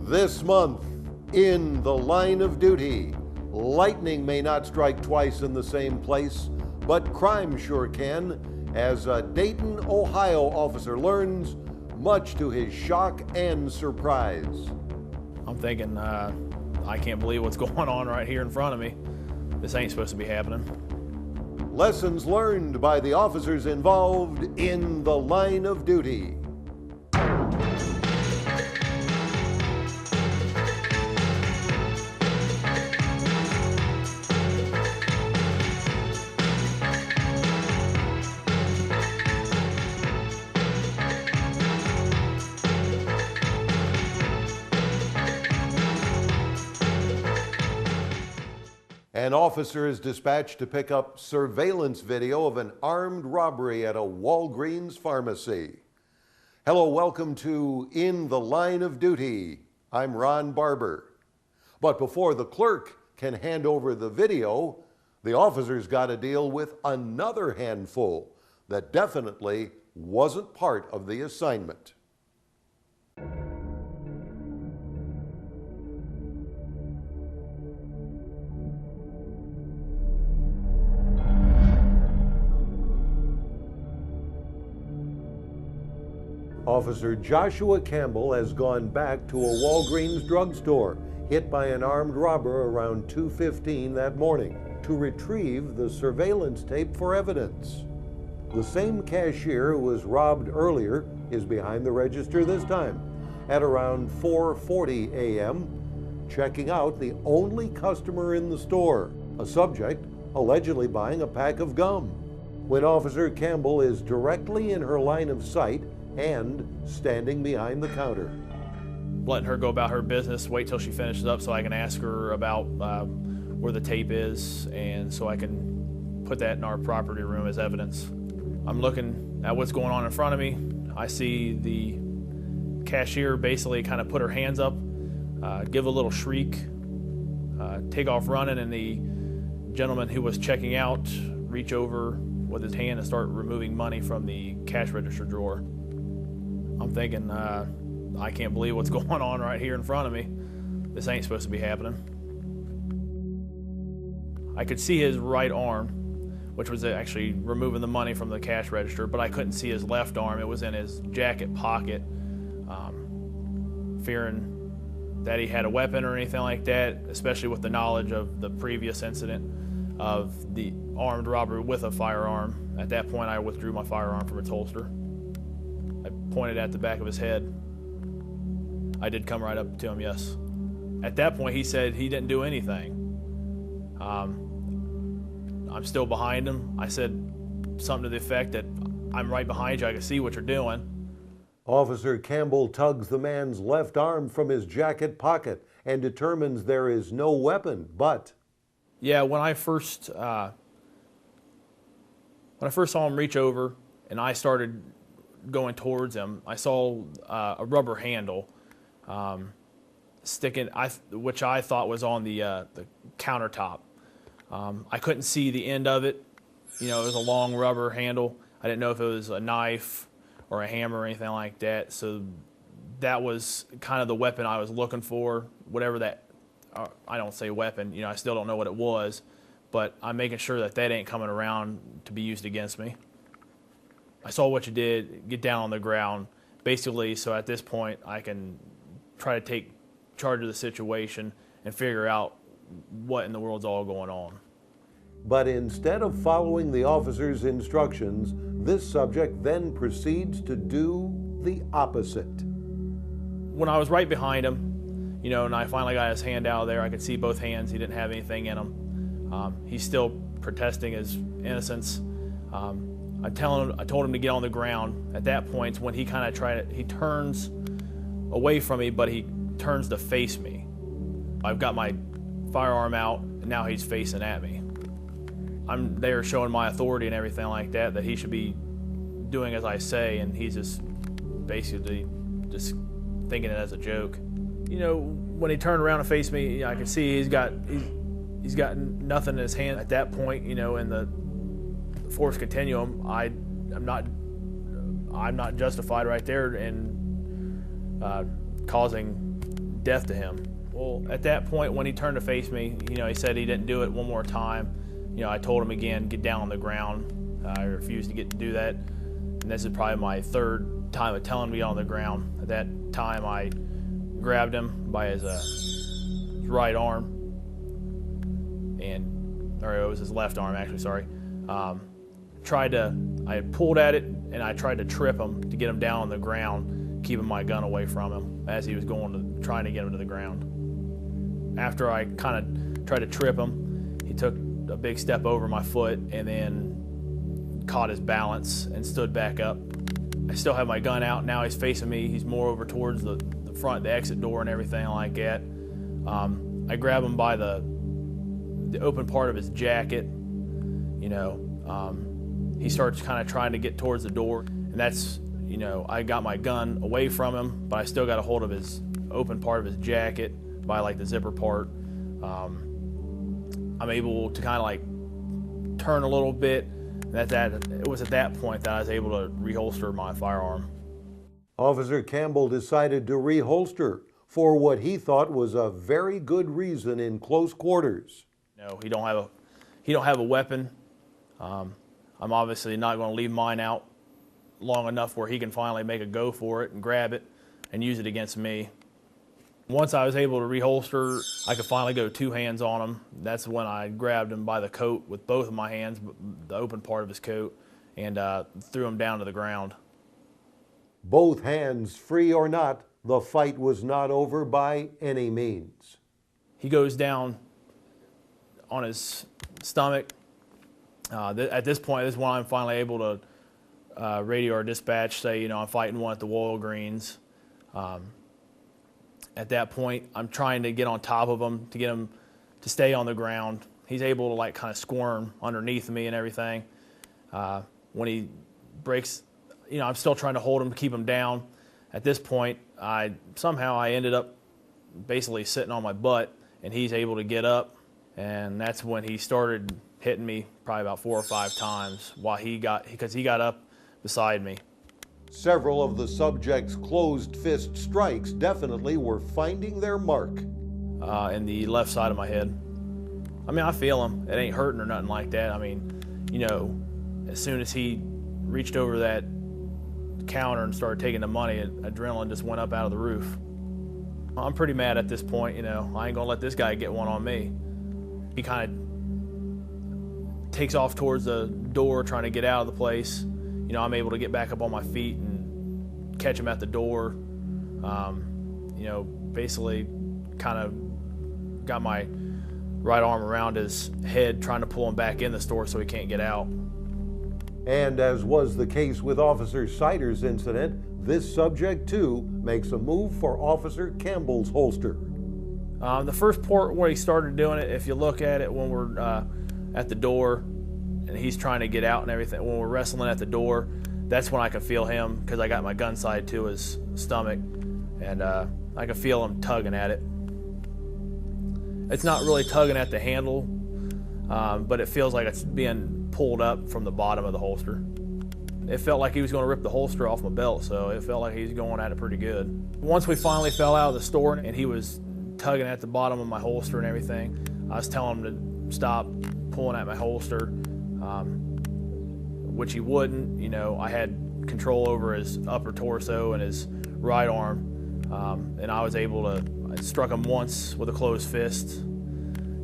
This month, in The Line of Duty, lightning may not strike twice in the same place, but crime sure can, as a Dayton, Ohio officer learns, much to his shock and surprise. I'm thinking, I can't believe what's going on right here in front of me. This ain't supposed to be happening. Lessons learned by the officers involved in The Line of Duty. An officer is dispatched to pick up surveillance video of an armed robbery at a Walgreens pharmacy. Hello, welcome to In the Line of Duty. I'm Ron Barber. But before the clerk can hand over the video, the officer's got to deal with another handful that definitely wasn't part of the assignment. Officer Joshua Campbell has gone back to a Walgreens drugstore hit by an armed robber around 2:15 that morning to retrieve the surveillance tape for evidence. The same cashier who was robbed earlier is behind the register this time at around 4:40 a.m., checking out the only customer in the store, a subject allegedly buying a pack of gum. When Officer Campbell is directly in her line of sight and standing behind the counter. Letting her go about her business, wait till she finishes up so I can ask her about where the tape is, and so I can put that in our property room as evidence. I'm looking at what's going on in front of me. I see the cashier basically kind of put her hands up, give a little shriek, take off running, and the gentleman who was checking out reach over with his hand and start removing money from the cash register drawer. I'm thinking, I can't believe what's going on right here in front of me. This ain't supposed to be happening. I could see his right arm, which was actually removing the money from the cash register, but I couldn't see his left arm. It was in his jacket pocket. Fearing that he had a weapon or anything like that, especially with the knowledge of the previous incident of the armed robbery with a firearm. At that point, I withdrew my firearm from its holster. I pointed at the back of his head. I did come right up to him, yes. At that point, he said he didn't do anything. I'm still behind him. I said something to the effect that I'm right behind you, I can see what you're doing. Officer Campbell tugs the man's left arm from his jacket pocket and determines there is no weapon, but... Yeah, when I first saw him reach over and I started going towards him, I saw a rubber handle sticking, which I thought was on the countertop. I couldn't see the end of it. You know, it was a long rubber handle. I didn't know if it was a knife or a hammer or anything like that. So that was kind of the weapon I was looking for, whatever that, I don't say weapon, you know, I still don't know what it was, but I'm making sure that that ain't coming around to be used against me. I saw what you did, get down on the ground, basically, so at this point I can try to take charge of the situation and figure out what in the world's all going on. But instead of following the officer's instructions, this subject then proceeds to do the opposite. When I was right behind him, you know, and I finally got his hand out of there, I could see both hands, he didn't have anything in him. He's still protesting his innocence. I told him to get on the ground. At that point, when he kind of he turns away from me, but he turns to face me. I've got my firearm out, and now he's facing at me. I'm there showing my authority and everything like that, that he should be doing as I say, and he's just basically just thinking it as a joke. You know, when he turned around and faced me, I could see he's got nothing in his hand. At that point, you know, in the force continuum, I'm not justified right there in causing death to him. Well, at that point, when he turned to face me, he said he didn't do it one more time. I told him again, get down on the ground. I refused to do that. And this is probably my third time of telling him to get on the ground. At that time, I grabbed him by his right arm, or it was his left arm, actually, sorry. I pulled at it, and I tried to trip him to get him down on the ground, keeping my gun away from him as he was trying to get him to the ground. After I kind of tried to trip him, he took a big step over my foot and then caught his balance and stood back up. I still have my gun out. Now he's facing me. He's more over towards the front, the exit door and everything like that. I grab him by the open part of his jacket. He starts kind of trying to get towards the door, and that's, I got my gun away from him, but I still got a hold of his open part of his jacket by like the zipper part. I'm able to kind of like turn a little bit, and it was at that point that I was able to reholster my firearm. Officer Campbell decided to reholster for what he thought was a very good reason in close quarters. He don't have a weapon. I'm obviously not going to leave mine out long enough where he can finally make a go for it and grab it and use it against me. Once I was able to reholster, I could finally go two hands on him. That's when I grabbed him by the coat with both of my hands, the open part of his coat, and threw him down to the ground. Both hands free or not, the fight was not over by any means. He goes down on his stomach. At this point, this is when I'm finally able to radio our dispatch, say, I'm fighting one at the Walgreens. At that point, I'm trying to get on top of him to get him to stay on the ground. He's able to like kind of squirm underneath me and everything. When he breaks, I'm still trying to hold him to keep him down. At this point, I ended up basically sitting on my butt, and he's able to get up, and that's when he started hitting me probably about 4 or 5 times because he got up beside me. Several of the subject's closed fist strikes definitely were finding their mark. In the left side of my head. I feel him. It ain't hurting or nothing like that. As soon as he reached over that counter and started taking the money, adrenaline just went up out of the roof. I'm pretty mad at this point. I ain't gonna let this guy get one on me. He kind of takes off towards the door trying to get out of the place. I'm able to get back up on my feet and catch him at the door. Basically kind of got my right arm around his head, trying to pull him back in the store so he can't get out. And as was the case with Officer Sider's incident, this subject too makes a move for Officer Campbell's holster. The first part where he started doing it, if you look at it when we're at the door and he's trying to get out and everything, when we're wrestling at the door, that's when I can feel him because I got my gun side to his stomach, and I can feel him tugging at it. It's not really tugging at the handle, but it feels like it's being pulled up from the bottom of the holster. It felt like he was going to rip the holster off my belt, so it felt like he was going at it pretty good. Once we finally fell out of the store and he was tugging at the bottom of my holster and everything, I was telling him to stop pulling at my holster, which he wouldn't. I had control over his upper torso and his right arm, and I was able to, I struck him once with a closed fist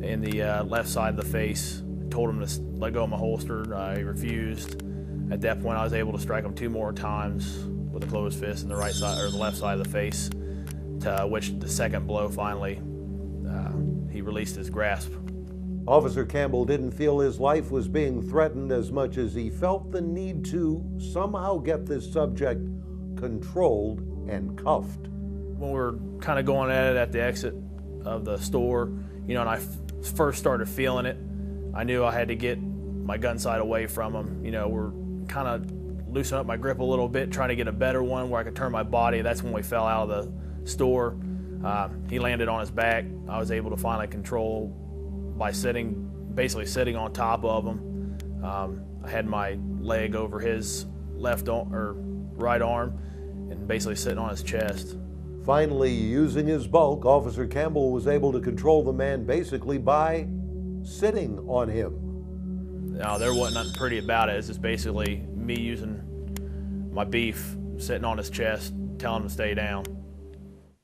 in the left side of the face. Told him to let go of my holster. He refused. At that point, I was able to strike him 2 more times with a closed fist in the right side or the left side of the face, to which the second blow finally, he released his grasp. Officer Campbell didn't feel his life was being threatened as much as he felt the need to somehow get this subject controlled and cuffed. When we were kind of going at it at the exit of the store, and I first started feeling it, I knew I had to get my gun side away from him. We're kind of loosening up my grip a little bit, trying to get a better one where I could turn my body. That's when we fell out of the store. He landed on his back. I was able to finally control by basically sitting on top of him. I had my leg over his right arm and basically sitting on his chest. Finally, using his bulk, Officer Campbell was able to control the man basically by sitting on him. No, there wasn't nothing pretty about it. It's just basically me using my beef, sitting on his chest, telling him to stay down.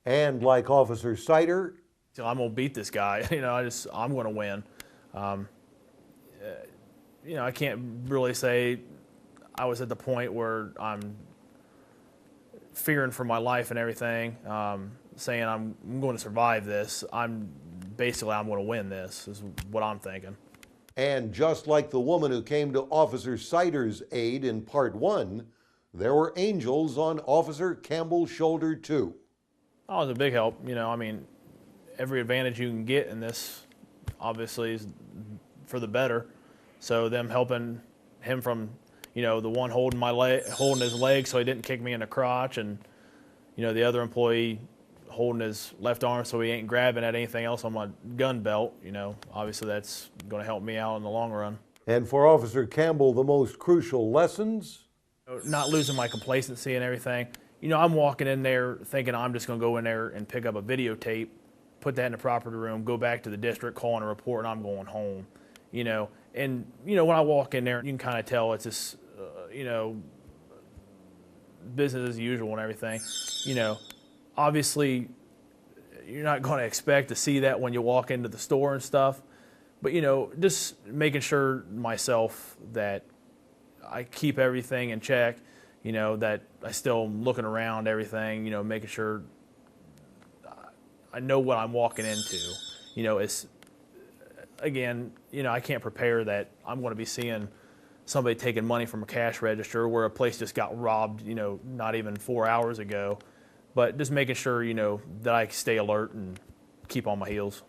And like Officer Sider, So I'm gonna beat this guy. I'm gonna win. I can't really say I was at the point where I'm fearing for my life and everything, saying I'm going to survive this. I'm going to win this, is what I'm thinking. and just like the woman who came to Officer Sider's aid in part 1, there were angels on Officer Campbell's shoulder too. Oh, it was a big help. Every advantage you can get in this, obviously, is for the better. So them helping him from, the one holding holding his leg so he didn't kick me in the crotch, and the other employee holding his left arm so he ain't grabbing at anything else on my gun belt. Obviously that's going to help me out in the long run. And for Officer Campbell, the most crucial lessons: not losing my complacency and everything. I'm walking in there thinking I'm just going to go in there and pick up a videotape, put that in the property room, go back to the district, call in a report, and I'm going home. And when I walk in there, you can kind of tell it's just, business as usual and everything. Obviously, you're not going to expect to see that when you walk into the store and stuff. But, just making sure myself that I keep everything in check, that I still am looking around everything, making sure I know what I'm walking into. It's, again, I can't prepare that I'm going to be seeing somebody taking money from a cash register where a place just got robbed, not even 4 hours ago. But just making sure, that I stay alert and keep on my heels.